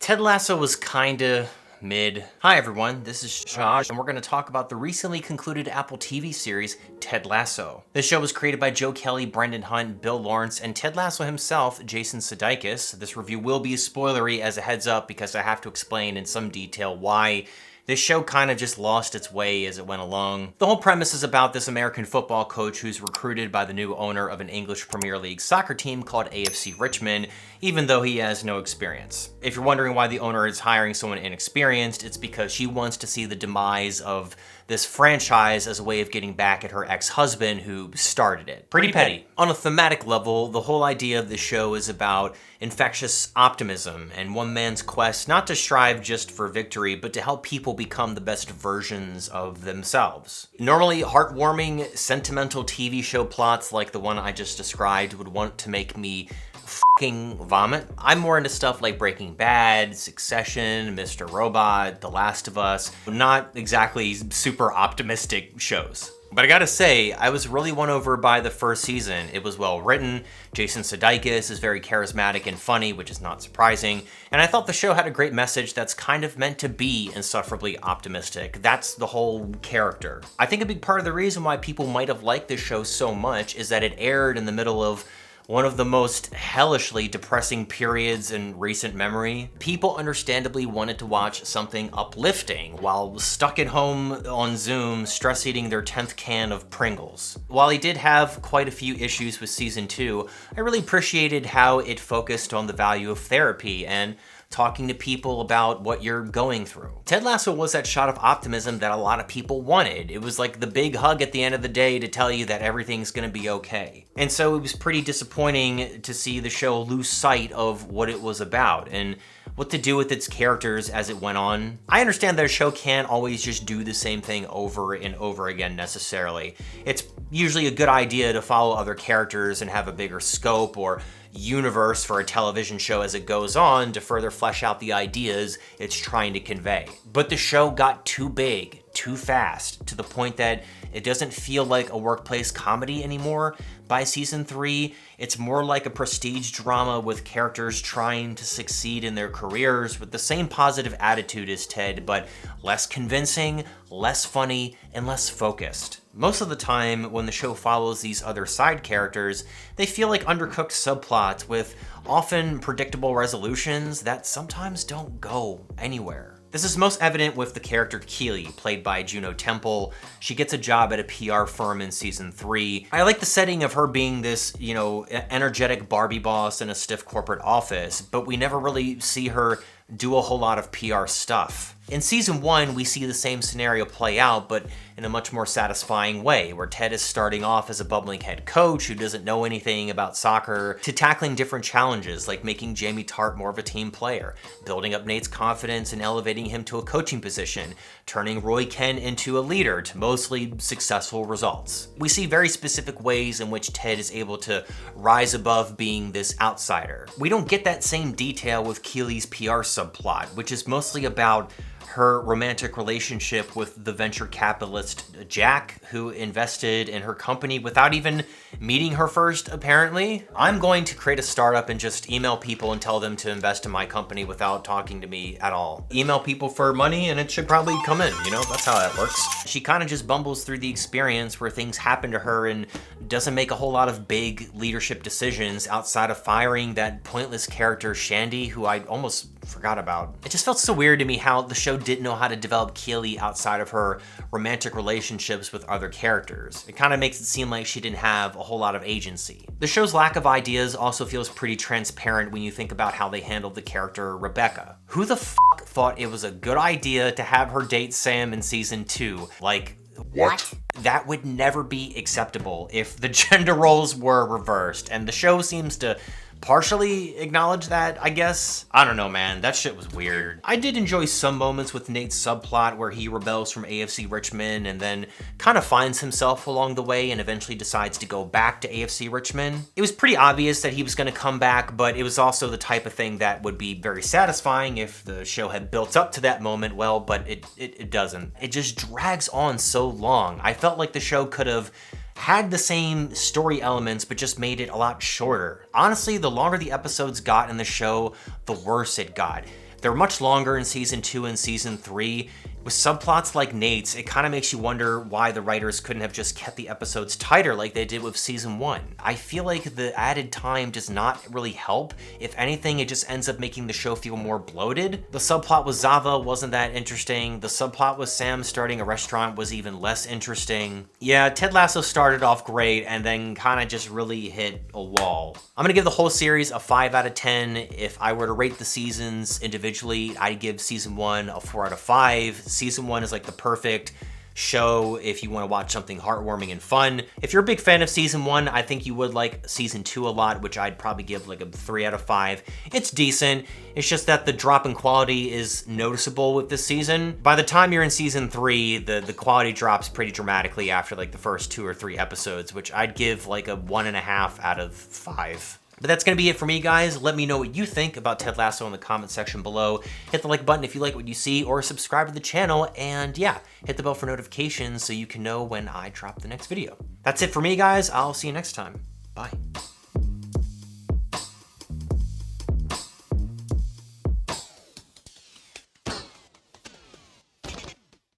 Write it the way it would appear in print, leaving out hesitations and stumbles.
Ted Lasso was kinda mid. Hi everyone, this is Josh, and we're going to talk about the recently concluded Apple TV series, Ted Lasso. This show was created by Joe Kelly, Brendan Hunt, Bill Lawrence, and Ted Lasso himself, Jason Sudeikis. This review will be spoilery as a heads up because I have to explain in some detail why this show kind of just lost its way as it went along. The whole premise is about this American football coach who's recruited by the new owner of an English Premier League soccer team called AFC Richmond, even though he has no experience. If you're wondering why the owner is hiring someone inexperienced, it's because she wants to see the demise of this franchise as a way of getting back at her ex-husband who started it. Pretty petty. On a thematic level, the whole idea of the show is about infectious optimism and one man's quest not to strive just for victory, but to help people become the best versions of themselves. Normally, heartwarming, sentimental TV show plots like the one I just described would want to make me fucking vomit. I'm more into stuff like Breaking Bad, Succession, Mr. Robot, The Last of Us, not exactly super optimistic shows. But I gotta say, I was really won over by the first season. It was well written, Jason Sudeikis is very charismatic and funny, which is not surprising, and I thought the show had a great message that's kind of meant to be insufferably optimistic. That's the whole character. I think a big part of the reason why people might have liked this show so much is that it aired in the middle of one of the most hellishly depressing periods in recent memory. People understandably wanted to watch something uplifting while stuck at home on Zoom stress eating their 10th can of Pringles. While he did have quite a few issues with season 2, I really appreciated how it focused on the value of therapy and talking to people about what you're going through. Ted Lasso was that shot of optimism that a lot of people wanted. It was like the big hug at the end of the day to tell you that everything's gonna be okay. And so it was pretty disappointing to see the show lose sight of what it was about and what to do with its characters as it went on. I understand that a show can't always just do the same thing over and over again necessarily. It's usually a good idea to follow other characters and have a bigger scope or universe for a television show as it goes on to further flesh out the ideas it's trying to convey. But the show got too big, too fast, to the point that it doesn't feel like a workplace comedy anymore. By season 3, it's more like a prestige drama with characters trying to succeed in their careers with the same positive attitude as Ted, but less convincing, less funny, and less focused. Most of the time, when the show follows these other side characters, they feel like undercooked subplots with often predictable resolutions that sometimes don't go anywhere. This is most evident with the character Keely, played by Juno Temple. She gets a job at a PR firm in season 3. I like the setting of her being this, energetic Barbie boss in a stiff corporate office, but we never really see her do a whole lot of PR stuff. In season 1, we see the same scenario play out, but in a much more satisfying way, where Ted is starting off as a bubbling head coach who doesn't know anything about soccer, to tackling different challenges like making Jamie Tart more of a team player, building up Nate's confidence and elevating him to a coaching position, turning Roy Ken into a leader to mostly successful results. We see very specific ways in which Ted is able to rise above being this outsider. We don't get that same detail with Keely's PR subplot, which is mostly about her romantic relationship with the venture capitalist Jack, who invested in her company without even meeting her first, apparently. I'm going to create a startup and just email people and tell them to invest in my company without talking to me at all. Email people for money and it should probably come in, that's how that works. She kind of just bumbles through the experience where things happen to her and doesn't make a whole lot of big leadership decisions outside of firing that pointless character Shandy, who I almost forgot about. It just felt so weird to me how the show didn't know how to develop Keely outside of her romantic relationships with other characters. It kind of makes it seem like she didn't have a whole lot of agency. The show's lack of ideas also feels pretty transparent when you think about how they handled the character Rebecca. Who the fuck thought it was a good idea to have her date Sam in season 2? Like, what? That would never be acceptable if the gender roles were reversed, and the show seems to partially acknowledge that, I guess. I don't know, man. That shit was weird. I did enjoy some moments with Nate's subplot where he rebels from AFC Richmond and then kind of finds himself along the way and eventually decides to go back to AFC Richmond. It was pretty obvious that he was going to come back, but it was also the type of thing that would be very satisfying if the show had built up to that moment well, but it doesn't. It just drags on so long. I felt like the show could have had the same story elements but just made it a lot shorter. Honestly, the longer the episodes got in the show, the worse it got. They're much longer in season 2 and season 3. With subplots like Nate's, it kind of makes you wonder why the writers couldn't have just kept the episodes tighter like they did with season 1. I feel like the added time does not really help. If anything, it just ends up making the show feel more bloated. The subplot with Zava wasn't that interesting. The subplot with Sam starting a restaurant was even less interesting. Yeah, Ted Lasso started off great and then kind of just really hit a wall. I'm gonna give the whole series a 5 out of 10. If I were to rate the seasons individually, I'd give season 1 a 4 out of 5. Season 1 is like the perfect show if you want to watch something heartwarming and fun. If you're a big fan of season 1, I think you would like season 2 a lot, which I'd probably give like a 3 out of 5. It's decent. It's just that the drop in quality is noticeable with this season. By the time you're in season 3, the quality drops pretty dramatically after like the first 2 or 3 episodes, which I'd give like a 1.5 out of 5. But that's gonna be it for me, guys. Let me know what you think about Ted Lasso in the comment section below. Hit the like button if you like what you see, or subscribe to the channel, and yeah, hit the bell for notifications so you can know when I drop the next video. That's it for me, guys. I'll see you next time. Bye.